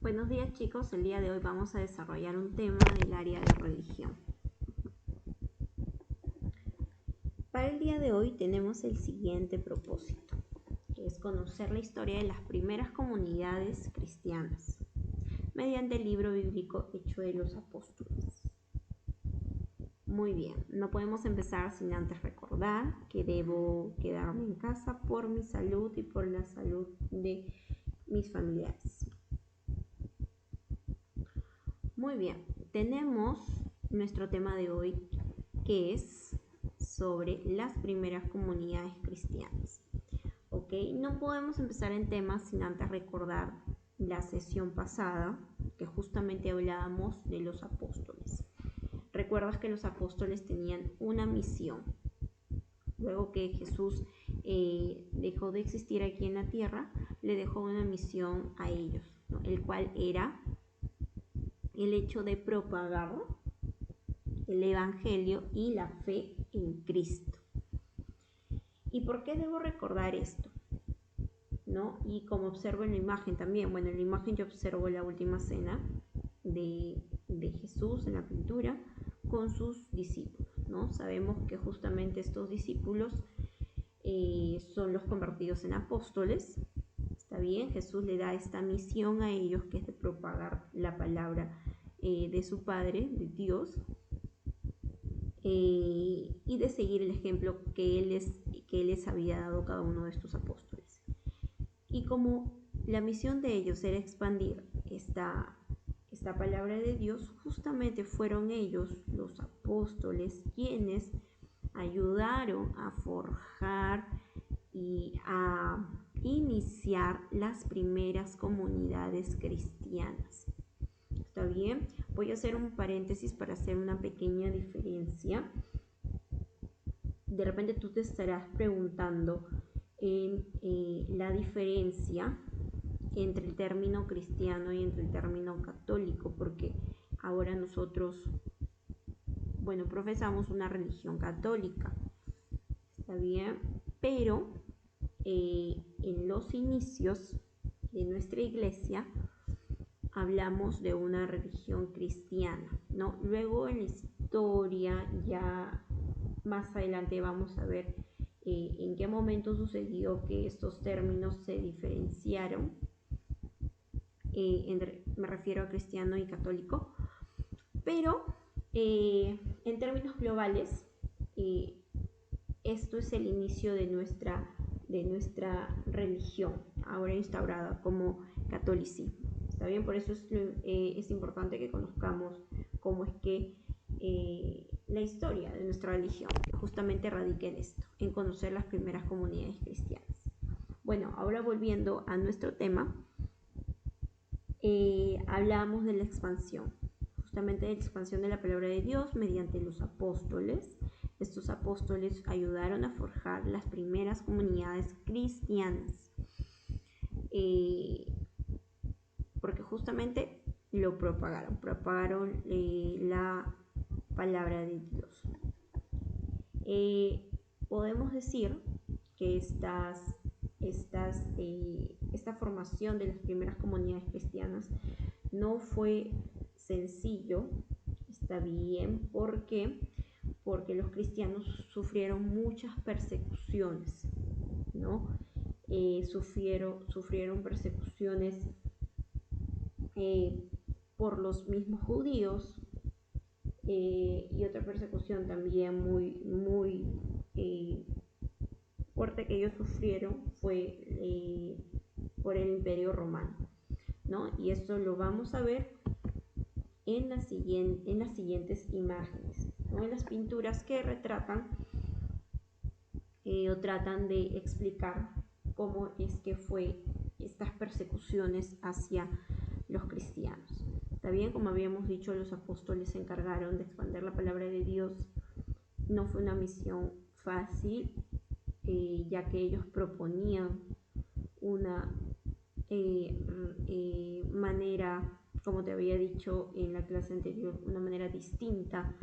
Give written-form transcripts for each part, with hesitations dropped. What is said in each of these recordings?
Buenos días chicos, el día de hoy vamos a desarrollar un tema del área de religión. Para el día de hoy tenemos el siguiente propósito, que es conocer la historia de las primeras comunidades cristianas, mediante el libro bíblico Hechos de los Apóstoles. Muy bien, no podemos empezar sin antes recordar que debo quedarme en casa por mi salud y por la salud de mis familiares. Muy bien, tenemos nuestro tema de hoy que es sobre las primeras comunidades cristianas. ¿Ok? No podemos empezar en temas sin antes recordar la sesión pasada que justamente hablábamos de los apóstoles. Recuerdas que los apóstoles tenían una misión. Luego que Jesús dejó de existir aquí en la tierra, le dejó una misión a ellos, ¿no? El cual era el hecho de propagar el evangelio y la fe en Cristo. ¿Y por qué debo recordar esto? ¿No? Y como observo en la imagen también, bueno, en la imagen yo observo la última cena de Jesús en la pintura con sus discípulos, ¿no? Sabemos que justamente estos discípulos son los convertidos en apóstoles. Está bien, Jesús le da esta misión a ellos que es de propagar la palabra de su Padre, de Dios, y de seguir el ejemplo que Él les había dado a cada uno de estos apóstoles. Y como la misión de ellos era expandir esta palabra de Dios, justamente fueron ellos, los apóstoles, quienes ayudaron a forjar y a iniciar las primeras comunidades cristianas. ¿Está bien? Voy a hacer un paréntesis para hacer una pequeña diferencia. De repente tú te estarás preguntando la diferencia entre el término cristiano y entre el término católico, porque ahora nosotros, bueno, profesamos una religión católica, ¿está bien? Pero en los inicios de nuestra iglesia hablamos de una religión cristiana, ¿no? Luego en la historia, ya más adelante vamos a ver en qué momento sucedió que estos términos se diferenciaron, me refiero a cristiano y católico, pero en términos globales, esto es el inicio de nuestra religión, ahora instaurada como catolicismo. ¿Está bien? Por eso es importante que conozcamos cómo es que la historia de nuestra religión justamente radica en esto, en conocer las primeras comunidades cristianas. Bueno, ahora volviendo a nuestro tema, hablábamos de la expansión, justamente de la expansión de la palabra de Dios mediante los apóstoles. Estos apóstoles ayudaron a forjar las primeras comunidades cristianas, porque justamente lo propagaron la palabra de Dios. Podemos decir que esta formación de las primeras comunidades cristianas no fue sencillo, está bien, porque los cristianos sufrieron muchas persecuciones, ¿no? Sufrieron persecuciones por los mismos judíos, y otra persecución también muy fuerte que ellos sufrieron fue por el Imperio Romano, ¿no? Y esto lo vamos a ver en las siguientes imágenes, ¿no? En las pinturas que retratan o tratan de explicar cómo es que fue estas persecuciones hacia los cristianos. Está bien, como habíamos dicho, los apóstoles se encargaron de expandir la palabra de Dios. No fue una misión fácil, ya que ellos proponían una manera, como te había dicho en la clase anterior, una manera distinta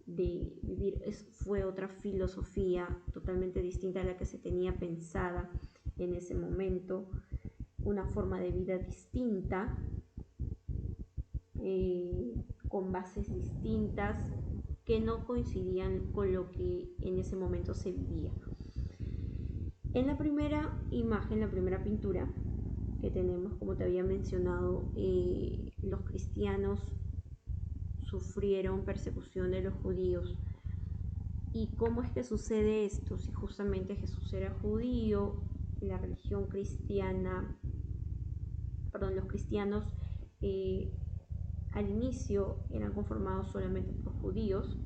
de vivir. Fue otra filosofía totalmente distinta a la que se tenía pensada en ese momento, una forma de vida distinta, con bases distintas que no coincidían con lo que en ese momento se vivía. En la primera imagen, la primera pintura que tenemos, como te había mencionado, los cristianos sufrieron persecución de los judíos. ¿Y cómo es que sucede esto? Si justamente Jesús era judío, la religión cristiana, perdón, los cristianos al inicio eran conformados solamente por judíos,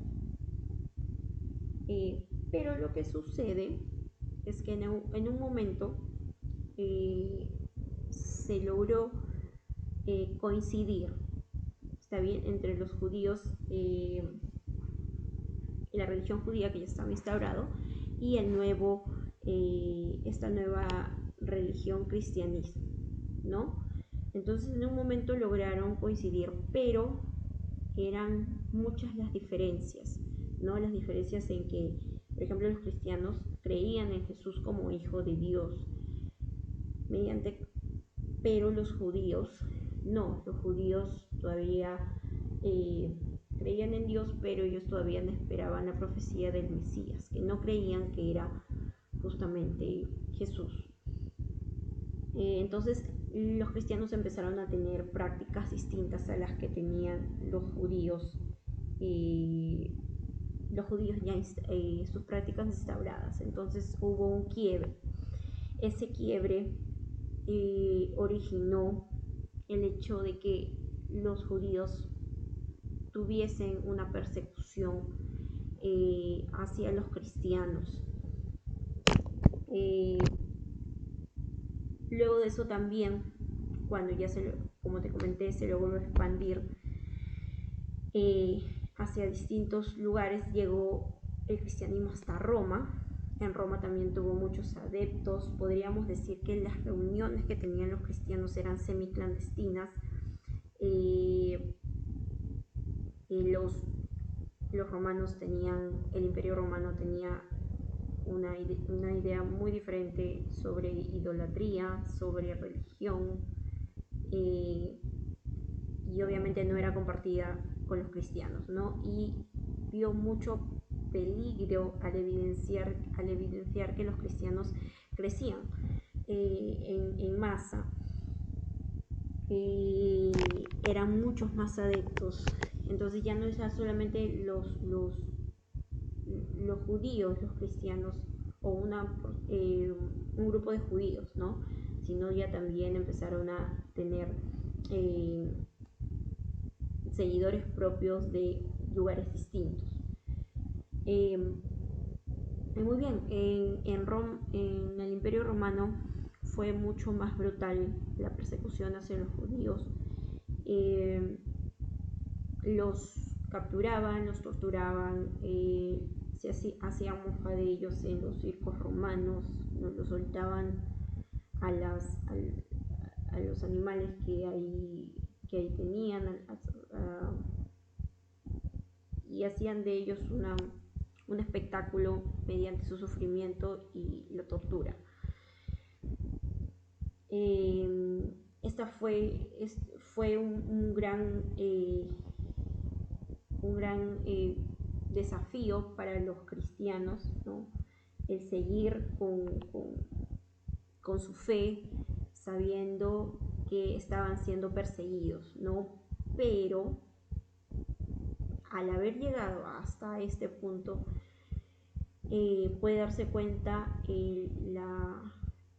pero lo que sucede es que en un momento se logró coincidir, está bien, entre los judíos y la religión judía que ya estaba instaurado y esta nueva religión cristianismo, ¿no? Entonces en un momento lograron coincidir, pero eran muchas las diferencias, ¿no? Las diferencias en que, por ejemplo, los cristianos creían en Jesús como hijo de Dios, pero los judíos no, los judíos todavía creían en Dios, pero ellos todavía no esperaban la profecía del Mesías, que no creían que era justamente Jesús. Entonces los cristianos empezaron a tener prácticas distintas a las que tenían los judíos. Los judíos ya sus prácticas instauradas. Entonces hubo un quiebre. Ese quiebre originó el hecho de que los judíos tuviesen una persecución hacia los cristianos. Luego de eso también, cuando ya como te comenté, se logró expandir hacia distintos lugares, llegó el cristianismo hasta Roma. En Roma también tuvo muchos adeptos. Podríamos decir que las reuniones que tenían los cristianos eran semiclandestinas. Los romanos el imperio romano tenía una idea muy diferente sobre idolatría, sobre religión, y obviamente no era compartida con los cristianos, ¿no? Y vio mucho peligro al evidenciar que los cristianos crecían en masa. Eran muchos más adeptos. Entonces ya no eran solamente los judíos, los cristianos, o un grupo de judíos, ¿no? Sino ya también empezaron a tener seguidores propios de lugares distintos. Muy bien, en el Imperio Romano fue mucho más brutal la persecución hacia los judíos. Los capturaban, los torturaban, se hacían mofa de ellos en los circos romanos, los soltaban a los animales que ahí tenían, y hacían de ellos un espectáculo mediante su sufrimiento y la tortura. Esta fue un gran desafío para los cristianos, ¿no? El seguir con su fe, sabiendo que estaban siendo perseguidos, ¿no? Pero al haber llegado hasta este punto, puede darse cuenta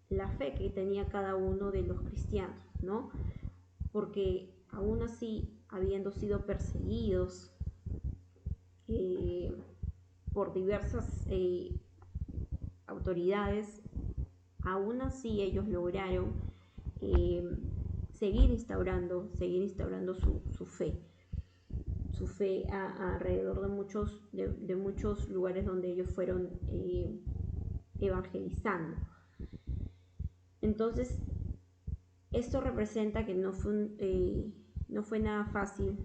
la fe que tenía cada uno de los cristianos, ¿no? Porque aún así, habiendo sido perseguidos por diversas autoridades, aún así ellos lograron seguir instaurando su fe alrededor de muchos lugares donde ellos fueron evangelizando. Entonces esto representa que no fue nada fácil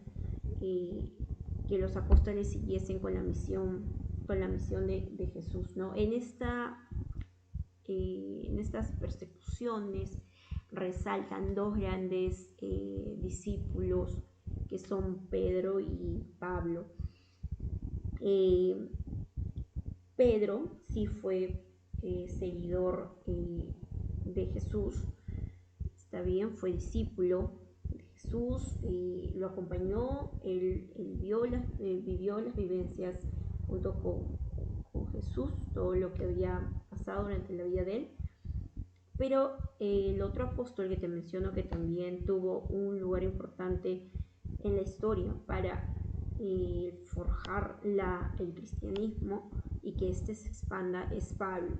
que los apóstoles siguiesen con la misión de Jesús, ¿no? En estas persecuciones resaltan dos grandes discípulos que son Pedro y Pablo. Pedro sí fue seguidor de Jesús, está bien, fue discípulo de Jesús, lo acompañó, él vivió las vivencias junto con Jesús, todo lo que había pasado durante la vida de él. Pero el otro apóstol que te menciono, que también tuvo un lugar importante en la historia para forjar el cristianismo y que éste se expanda, es Pablo.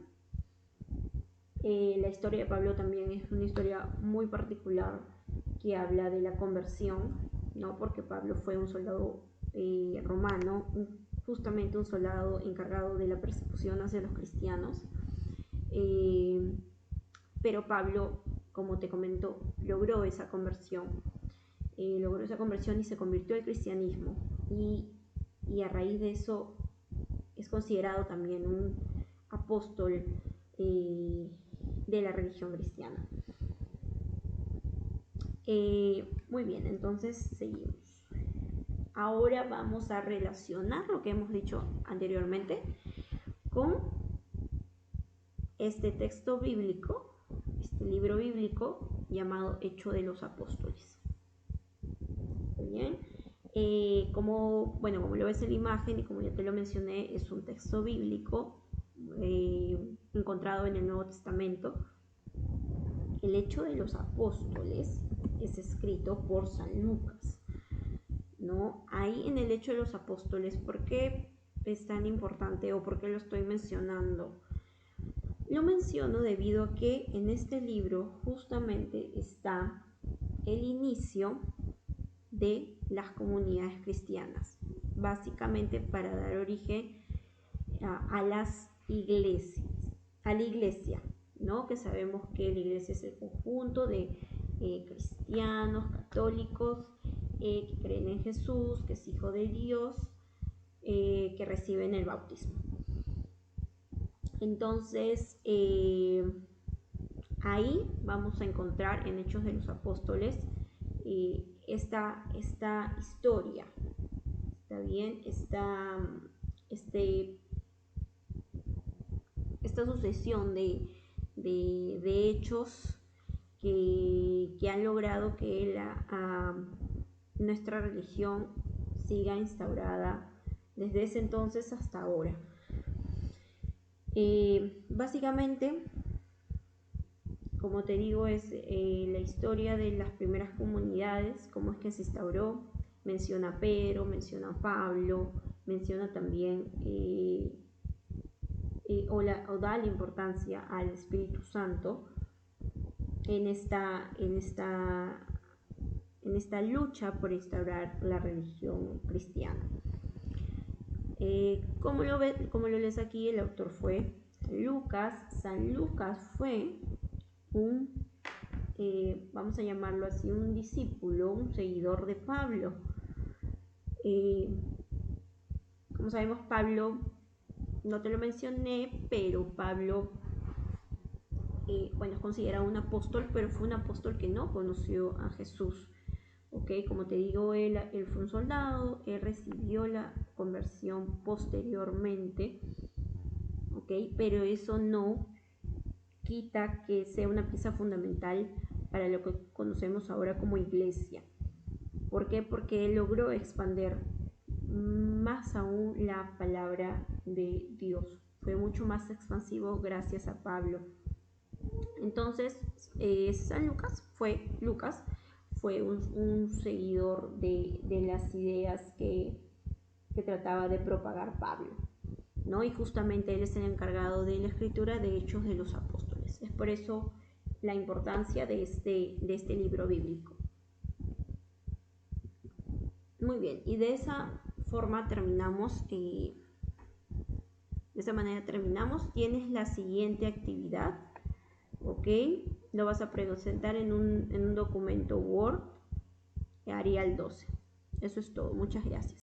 La historia de Pablo también es una historia muy particular que habla de la conversión, ¿no? Porque Pablo fue un soldado romano, justamente un soldado encargado de la persecución hacia los cristianos. Pero Pablo, como te comento, logró esa conversión y se convirtió al cristianismo, y a raíz de eso es considerado también un apóstol de la religión cristiana. Muy bien, entonces seguimos. Ahora vamos a relacionar lo que hemos dicho anteriormente con este texto bíblico, este libro bíblico llamado Hechos de los Apóstoles. Bien, como lo ves en la imagen y como ya te lo mencioné, es un texto bíblico encontrado en el Nuevo Testamento. El Hechos de los Apóstoles es escrito por San Lucas, ¿no? Ahí en el Hechos de los Apóstoles, ¿por qué es tan importante o por qué lo estoy mencionando? Lo menciono debido a que en este libro justamente está el inicio de las comunidades cristianas, básicamente para dar origen a las iglesias, a la iglesia, ¿no? Que sabemos que la iglesia es el conjunto de cristianos, católicos, que creen en Jesús, que es hijo de Dios, que reciben el bautismo. Entonces, ahí vamos a encontrar en Hechos de los Apóstoles esta historia, ¿está bien? Esta sucesión de hechos que han logrado que nuestra religión siga instaurada desde ese entonces hasta ahora. Básicamente, como te digo, es la historia de las primeras comunidades, cómo es que se instauró. Menciona a Pedro, menciona a Pablo, menciona también o da la importancia al Espíritu Santo en esta lucha por instaurar la religión cristiana. Como lo lees aquí, el autor fue Lucas. San Lucas fue vamos a llamarlo así, un discípulo, un seguidor de Pablo. Como sabemos, Pablo, no te lo mencioné, pero Pablo es considerado un apóstol, pero fue un apóstol que no conoció a Jesús. Como te digo, él fue un soldado, él recibió la conversión posteriormente, pero eso no quita que sea una pieza fundamental para lo que conocemos ahora como iglesia. ¿Por qué? Porque él logró expandir más aún la palabra de Dios. Fue mucho más expansivo gracias a Pablo. Entonces, San Lucas fue un seguidor de las ideas que trataba de propagar Pablo, ¿no? Y justamente él es el encargado de la escritura de Hechos de los Apóstoles. Es por eso la importancia de este libro bíblico. Muy bien, y de esa forma terminamos. De esa manera terminamos. Tienes la siguiente actividad, lo vas a presentar en un documento Word, Arial 12. Eso es todo. Muchas gracias.